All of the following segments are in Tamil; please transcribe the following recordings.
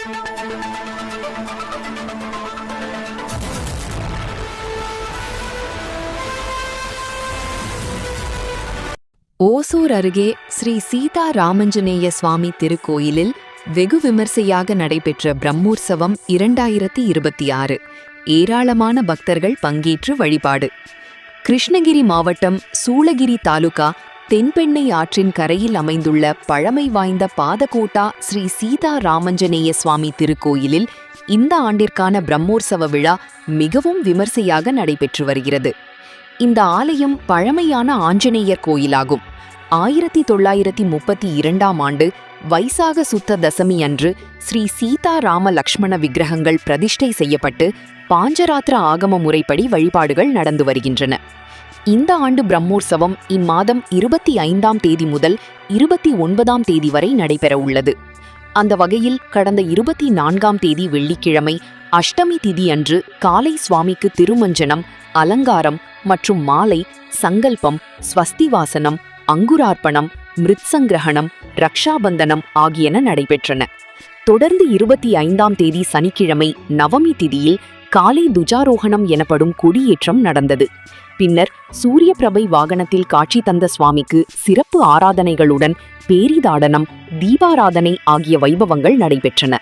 ஓசூர் அருகே ஸ்ரீ சீதா ராமஞ்சனேய சுவாமி திருக்கோயிலில் வெகு விமர்சையாக நடைபெற்ற பிரம்மோற்சவம் 2026 ஏராளமான பக்தர்கள் பங்கேற்று வழிபாடு. கிருஷ்ணகிரி மாவட்டம் சூளகிரி தாலுகா தென்பெண்ணை ஆற்றின் கரையில் அமைந்துள்ள பழமை வாய்ந்த பாதகோட்டா ஸ்ரீ சீதா ராமஞ்சனேய சுவாமி திருக்கோயிலில் இந்த ஆண்டிற்கான பிரம்மோற்சவ விழா மிகவும் விமர்சையாக நடைபெற்று வருகிறது. இந்த ஆலயம் பழமையான ஆஞ்சநேயர் கோயிலாகும். 1932ஆம் ஆண்டு வைசாக சுத்த தசமி அன்று ஸ்ரீ சீதா ராம லக்ஷ்மண விக்கிரகங்கள் பிரதிஷ்டை செய்யப்பட்டு பாஞ்சராத்திர ஆகம முறைப்படி வழிபாடுகள் நடந்து வருகின்றன. இந்த ஆண்டு பிரம்மோற்சவம் இம்மாதம் 25ஆம் தேதி முதல் 29ஆம் தேதி வரை நடைபெற உள்ளது. அந்த வகையில் கடந்த 24ஆம் தேதி வெள்ளிக்கிழமை அஷ்டமி திதி அன்று காலை சுவாமிக்கு திருமஞ்சனம், அலங்காரம் மற்றும் மாலை, சங்கல்பம், ஸ்வஸ்திவாசனம், அங்குரார்ப்பணம், மிருத்சங்கிரகணம், ரக்ஷாபந்தனம் ஆகியன நடைபெற்றன. தொடர்ந்து 25ஆம் தேதி சனிக்கிழமை நவமி திதியில் காலை துஜாரோகணம் எனப்படும் கொடியேற்றம் நடந்தது. பின்னர் சூரிய பிரபை வாகனத்தில் காட்சி தந்த சுவாமிக்கு சிறப்பு ஆராதனைகளுடன் பேரிதாடனம், தீபாராதனை ஆகிய வைபவங்கள் நடைபெற்றன.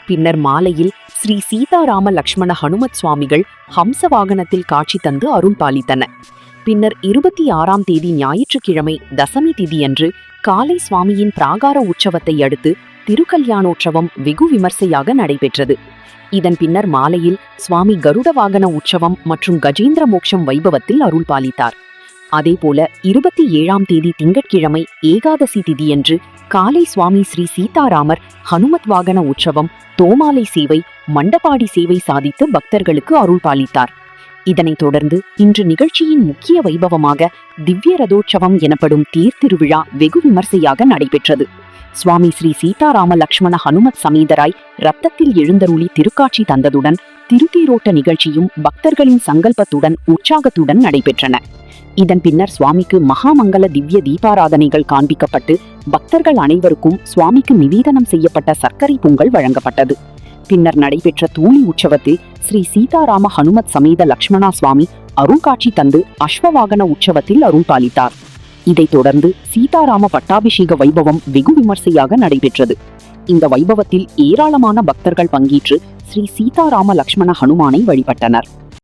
பின்னர் மாலையில் ஸ்ரீ சீதாராம லக்ஷ்மண ஹனுமத் சுவாமிகள் ஹம்ச வாகனத்தில் காட்சி தந்து அருள் பாலித்தன. பின்னர் 26ஆம் தேதி ஞாயிற்றுக்கிழமை தசமி திதியன்று காலை சுவாமியின் பிராகார உற்சவத்தை அடுத்து திருக்கல்யாணோற்சவம் வெகு விமர்சையாக நடைபெற்றது. இதன் பின்னர் மாலையில் சுவாமி கருட வாகன உற்சவம் மற்றும் கஜேந்திர மோட்சம் வைபவத்தில் அருள் பாலித்தார். அதேபோல 27ஆம் தேதி திங்கட்கிழமை ஏகாதசி திதியன்று காலை சுவாமி ஸ்ரீ சீதாராமர் ஹனுமத் வாகன உற்சவம், தோமாலை சேவை, மண்டபாடி சேவை சாதித்து பக்தர்களுக்கு அருள் பாலித்தார். இதனைத் தொடர்ந்து இன்று நிகழ்ச்சியின் முக்கிய வைபவமாக திவ்ய ரதோற்சவம் எனப்படும் தேர் திருவிழா வெகு விமர்சையாக நடைபெற்றது. சுவாமி ஸ்ரீ சீதாராம லக்ஷ்மண ஹனுமத் சமேதராய் ரத்தத்தில் எழுந்தருளி திருக்காட்சி தந்ததுடன் திருத்தேரோட்ட நிகழ்ச்சியும் பக்தர்களின் சங்கல்பத்துடன் உற்சாகத்துடன் நடைபெற்றன. இதன் பின்னர் சுவாமிக்கு மகாமங்கல திவ்ய தீபாராதனைகள் காண்பிக்கப்பட்டு பக்தர்கள் அனைவருக்கும் சுவாமிக்கு நிவேதனம் செய்யப்பட்ட சர்க்கரை பொங்கல் வழங்கப்பட்டது. பின்னர் நடைபெற்ற தூளி உற்சவத்தில் ஸ்ரீ சீதாராம ஹனுமத் சமேத லக்ஷ்மணா சுவாமி அருள்காட்சி தந்து அஸ்வவாகன உற்சவத்தில் அருள் பாலித்தார். இதைத் தொடர்ந்து சீதாராம பட்டாபிஷேக வைபவம் வெகு விமர்சையாக நடைபெற்றது. இந்த வைபவத்தில் ஏராளமான பக்தர்கள் பங்கேற்று ஸ்ரீ சீதாராம லக்ஷ்மண ஹனுமானை வழிபட்டனர்.